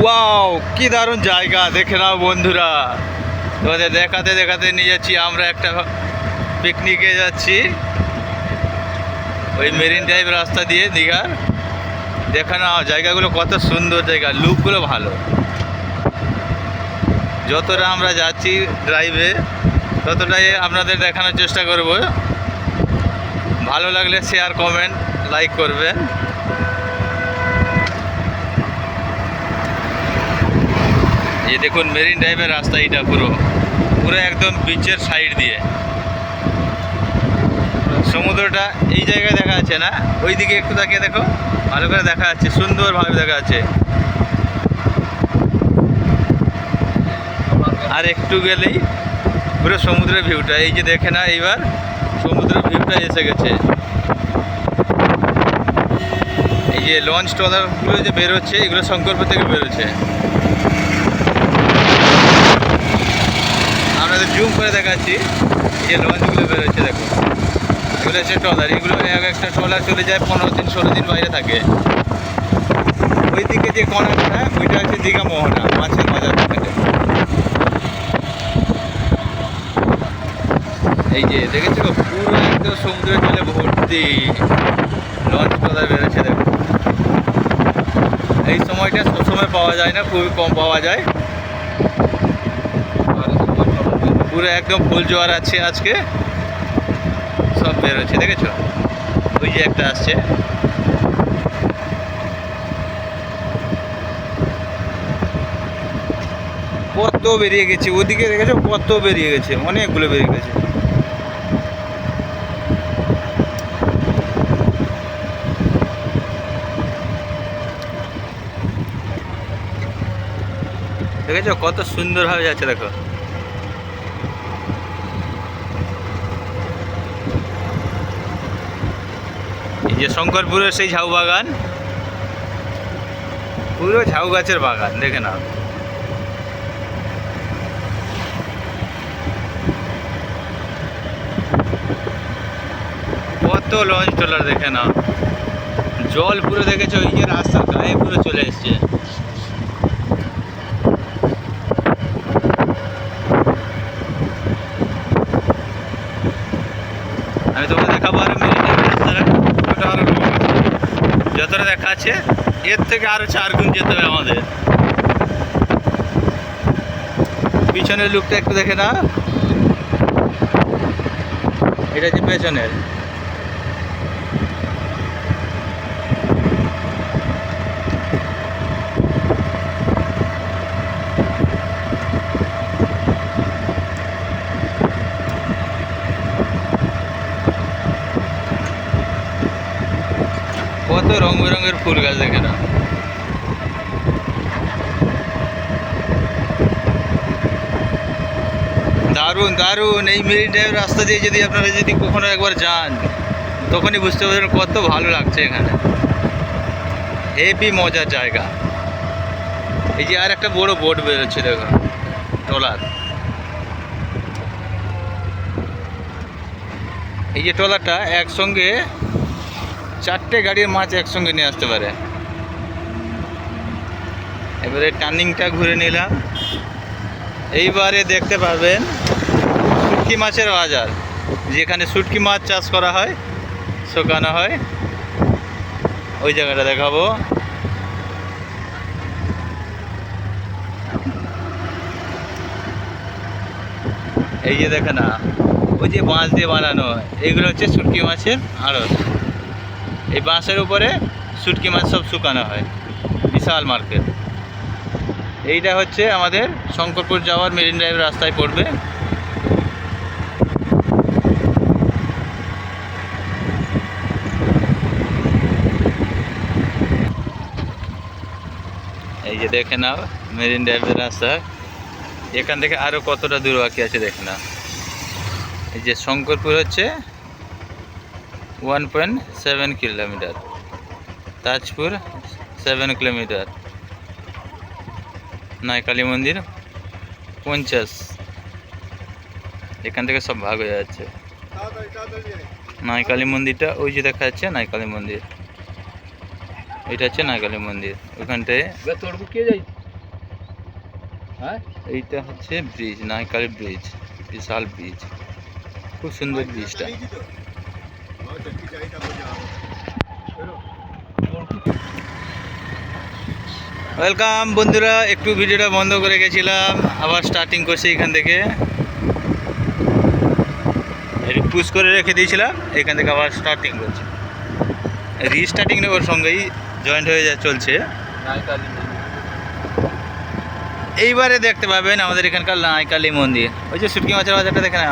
Wow, কি দারুণ জায়গা! দেখে নাও বন্ধুরা, তোমাদের দেখাতে দেখাতে নিয়ে যাচ্ছি। আমরা একটা পিকনিকে যাচ্ছি ওই মেরিন ড্রাইভ রাস্তা দিয়ে দীঘার। দেখে নাও জায়গাগুলো কত সুন্দর জায়গা, লুকগুলো ভালো। যতটা আমরা যাচ্ছি ড্রাইভে ততটাই আপনাদের দেখানোর চেষ্টা করব। ভালো লাগলে শেয়ার, কমেন্ট, লাইক করবেন। এই দেখুন মেরিন ড্রাইভের রাস্তা, এটা পুরো পুরো একদম বিচের সাইড দিয়ে। সমুদ্রটা এই জায়গায় দেখা যাচ্ছে না, ওই দিকে একটু তাকিয়ে দেখো, ভালো করে দেখা যাচ্ছে, সুন্দরভাবে দেখা যাচ্ছে। আর একটু গেলেই পুরো সমুদ্রের ভিউটা, এই যে দেখে না, এইবার সমুদ্রের ভিউটা এসে গেছে। এই যে লঞ্চ ট্রলারগুলো যে বেরোচ্ছে, এগুলো শঙ্করপুর থেকে বেরোচ্ছে। আপনাদের জুম করে দেখাচ্ছি, এই যে লঞ্চগুলো বেরোচ্ছে দেখো, এগুলো হচ্ছে ট্রলার। এগুলো এক একটা ট্রলার চলে যায় 15 দিন 16 দিন বাইরে থাকে। ওই দিকে যে কর্নারটা, ওইটা হচ্ছে দীঘা মোহনা, মাছের বাজার থেকে। এই যে দেখেছো, পুরো একদম সমুদ্রের জলে ভর্তি লঞ্চ ট্রলার বেরোচ্ছে দেখো। এই সময়টা সবসময় পাওয়া যায় না, খুবই কম পাওয়া যায়। পুরো একদম ফুল জোয়ার আছে আজকে, সব বেরোচ্ছে দেখেছো। ওই যে একটা আসছে, কত বেরিয়ে গেছে ওদিকে দেখেছো, কত বেরিয়ে গেছে, অনেকগুলো বেরিয়ে গেছে। দেখেছো কত সুন্দরভাবে যাচ্ছে দেখো। এই যে শঙ্করপুরের সেই ঝাউ বাগান, পুরো ঝাউ গাছের বাগান, দেখে নাও। কত লঞ্চ ট্রলার দেখে নাও, জল পুরো দেখেছো, এই যে রাস্তার গায়ে পুরো চলে এসছে। আমি তোমাকে দেখাবো আরো মেরিন ড্রাইভ রাস্তাটা, ওটা আরো লং আছে। যতটা দেখা আছে এর থেকে আরো 4 গুণ যেতে হবে আমাদের। পিছনের লুকটা একটু দেখে না, এটা হচ্ছে পেছনের। কত রং বেরঙের ফুল গাছ দেখে না। দারুণ দারুণ! এই মেরিন ড্রাইভ রাস্তা দিয়ে যদি আপনারা যদি কখনো একবার যান, তখনই বুঝতে পারবেন কত ভালো লাগছে এখানে। হেভি মজার জায়গা। এই যে আর একটা বড় বোট বেরোচ্ছে দেখো, ট্রলার। এই যে ট্রলারটা একসঙ্গে 4টে গাড়ির মাছ একসঙ্গে নিয়ে আসতে পারে। এবারে টার্নিংটা ঘুরে নিলাম, এইবারে দেখতে পাবেন শুটকি মাছের বাজার, যেখানে শুটকি মাছ চাষ করা হয়, শুকানো হয়, ওই জায়গাটা দেখাবো। এই যে দেখে না, ওই যে বাঁশ দিয়ে বানানো, এইগুলো হচ্ছে শুটকি মাছের আড়ত। এই বাঁশের উপরে শুটকি মাছ সব শুকানো হয়, বিশাল মার্কেট। এইটা হচ্ছে আমাদের শঙ্করপুর যাওয়ার মেরিন ড্রাইভ রাস্তায় পড়বে। এই যে দেখে নাও মেরিন ড্রাইভের রাস্তা, এখান থেকে আরও কতটা দূর বাকি আছে দেখে নাও। এই যে শঙ্করপুর হচ্ছে 1.7 কিলোমিটার, তাজপুর 7 কিলোমিটার, নাইকালী মন্দির 50। এখান থেকে সব ভাগ হয়ে যাচ্ছে। নাইকালী মন্দিরটা ওই যে দেখা যাচ্ছে, নাইকালী মন্দির, এটা হচ্ছে নাইকালী মন্দির। ওখানটায় এইটা হচ্ছে ব্রিজ, নাইকালি ব্রিজ, বিশাল ব্রিজ, খুব সুন্দর ব্রিজটা। ওয়েলকাম বন্ধুরা, একটু ভিডিওটা বন্ধ করে গেছিলাম, আবার স্টার্টিং করছি এখান থেকে। পুশ করে রেখে দিয়েছিলাম, এখান থেকে আবার স্টার্টিং করছি। রিস্টার্টিং না, ওর সঙ্গেই জয়েন্ট হয়ে চলছে। এইবারে দেখতে পাবেন আমাদের এখানকার নাইকালি মন্দির। ওই যে শুটকি মাছের বাজারটা দেখে না,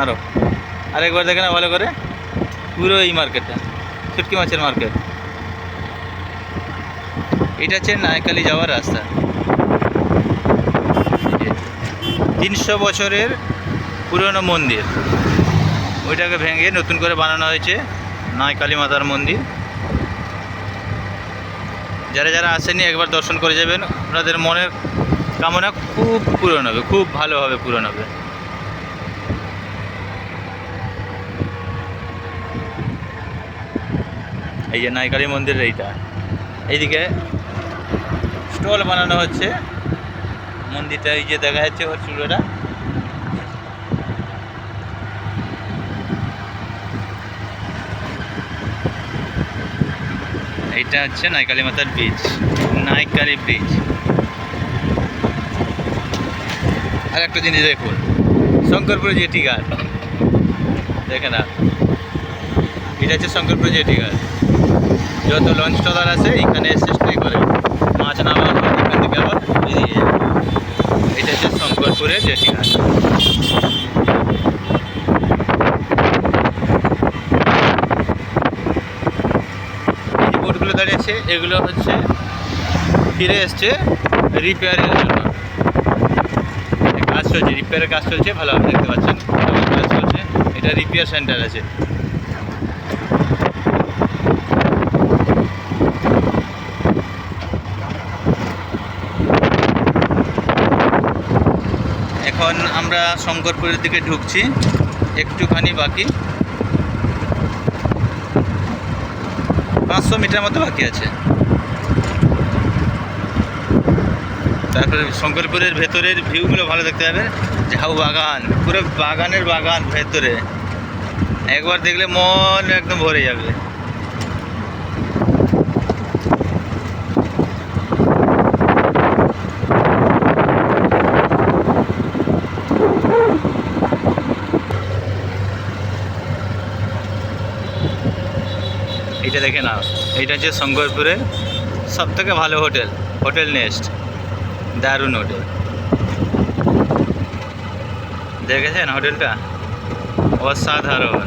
আরেকবার দেখে না ভালো করে, পুরো এই মার্কেটটা শুটকি মাছের মার্কেট। এটা হচ্ছে নাইকালি যাওয়ার রাস্তা। 300 বছরের পুরনো মন্দির, ওইটাকে ভেঙে নতুন করে বানানো হয়েছে নাইকালি মাতার মন্দির। যারা যারা আসেনি একবার দর্শন করে যাবেন, আপনাদের মনের কামনা খুব পূরণ হবে, খুব ভালোভাবে পূরণ হবে। এই যে নাইকালি মন্দির, এইদিকে স্টল বানানো হচ্ছে মন্দিরটা। এই যে দেখা যাচ্ছে ওর চূড়োটা, এইটা হচ্ছে নাইকালি মাতার ব্রিজ, নাইকালি ব্রিজ। আর একটা জিনিস দেখুন, শঙ্করপুর জেটি ঘাট দেখে না, এটা হচ্ছে শঙ্করপুর জেটি ঘাট। যত লঞ্চ ট্রলার আছে এখানে এসে স্টে করে, মাছ নামা এখান থেকে আবার বেরিয়ে যায়। এটা হচ্ছে শঙ্করপুরের জেটি ঘাট। এই যে বোটগুলো দাঁড়িয়েছে, এগুলো হচ্ছে ফিরে এসছে রিপেয়ারের জন্য। কাজ চলছে, রিপেয়ারের কাজ চলছে, ভালোভাবে দেখতে পাচ্ছেন কাজ চলছে। এটা রিপেয়ার সেন্টার আছে। এখন আমরা শঙ্করপুরের দিকে ঢুকছি, একটুখানি বাকি, 500 মিটার মতো বাকি আছে। তারপরে শঙ্করপুরের ভেতরের ভিউগুলো ভালো দেখতে পাবেন। ঝাউ বাগান, পুরো বাগানের বাগান ভেতরে, একবার দেখলে মন একদম ভরে যাবে। এইটা দেখে না, এইটা হচ্ছে শঙ্করপুরের সবথেকে ভালো হোটেল, হোটেল নেস্ট, দারুণ হোটেল। দেখেছেন হোটেলটা, অসাধারণ।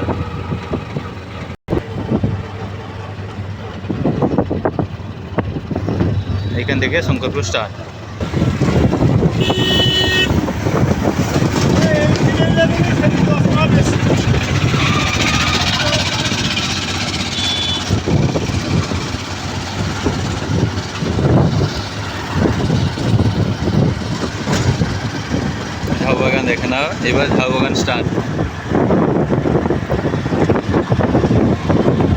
এইখান থেকে শঙ্করপুর স্টার্ট। ঝাউ বাগান দেখে নাও, এবার ঝাউ বাগান স্টার্ট।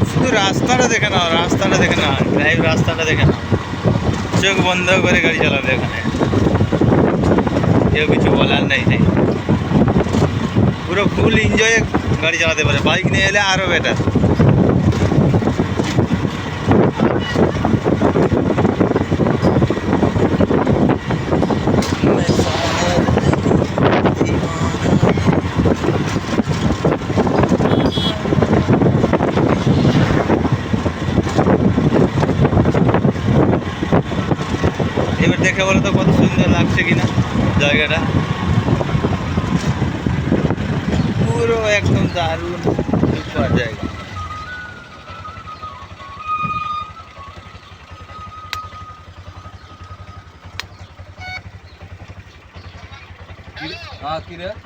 শুধু রাস্তাটা দেখে নাও, রাস্তাটা দেখে নাও, ড্রাইভ রাস্তাটা দেখে নাও, চোখ বন্ধ করে গাড়ি চালাবে এখানে, কেউ কিছু বলার নেই। পুরো ফুল এনজয়ে গাড়ি চালাতে পারে, বাইক নিয়ে এলে আরও বেটার। এবার দেখে বলো তো কত সুন্দর লাগছে কিনা জায়গাটা, পুরো একদম দারুণ সুপার জায়গা।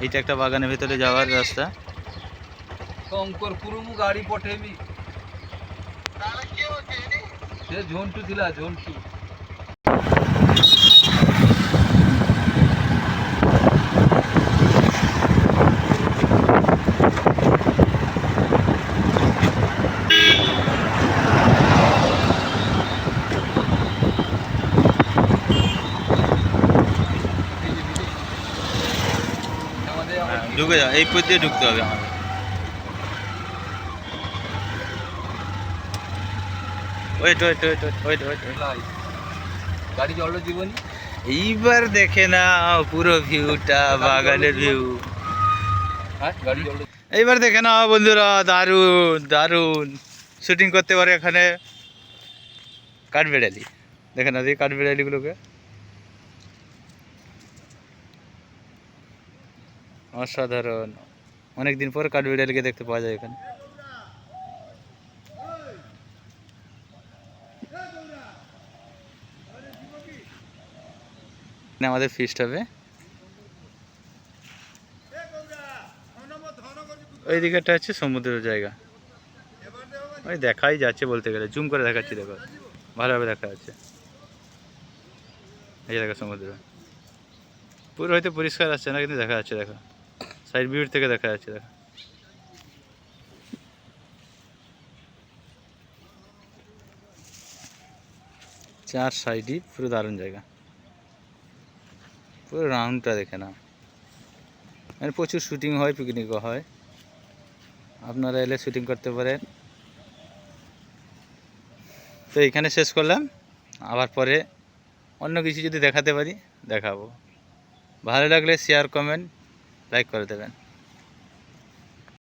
এইটা একটা বাগানের ভেতরে যাওয়ার রাস্তা। শঙ্করপুর গাড়ি পঠেবি, সে ঝন্টু ଥିଲା ঝন্টু। ঢুকে যাও, এই পথ দিয়ে ঢুকতে হবে আমাদের। Wait wait wait wait wait wait. লাই। গাড়ি জল জীবনী এইবার দেখে না পুরো ভিউটা, বাগানের ভিউ। হ্যাঁ গাড়ি জল এইবার দেখে না বন্ধুরা, দারুণ দারুণ শুটিং করতে পারে এখানে কাঠবেড়ালি। দেখে না এই কাঠবেড়ালিগুলোকে, অসাধারণ। অনেকদিন পর কাঠবেড়ালিকে দেখতে পাওয়া যায় এখানে। আমাদের ফিস্ট হবে ওই দিকেটা, হচ্ছে সমুদ্রের জায়গা। ওই দেখাই যাচ্ছে বলতে গেলে, জুম করে দেখাচ্ছি, দেখো ভালোভাবে দেখা যাচ্ছে। এই যে দেখো সমুদ্র পুরো হয়তো পরিষ্কার আসছে না, কিন্তু দেখা যাচ্ছে, দেখো সাইড ভিউ থেকে দেখা যাচ্ছে, দেখো। চার সাইডই পুরো দারুণ জায়গা, পুরো রাউন্ডটা দেখে না। মানে প্রচুর শুটিং হয়, পিকনিকও হয়, আপনারা এলে শুটিং করতে পারেন। তো এইখানে শেষ করলাম, আবার পরে অন্য কিছু যদি দেখাতে পারি দেখাবো। ভালো লাগলে শেয়ার, কমেন্ট, লাইক করে দেবেন।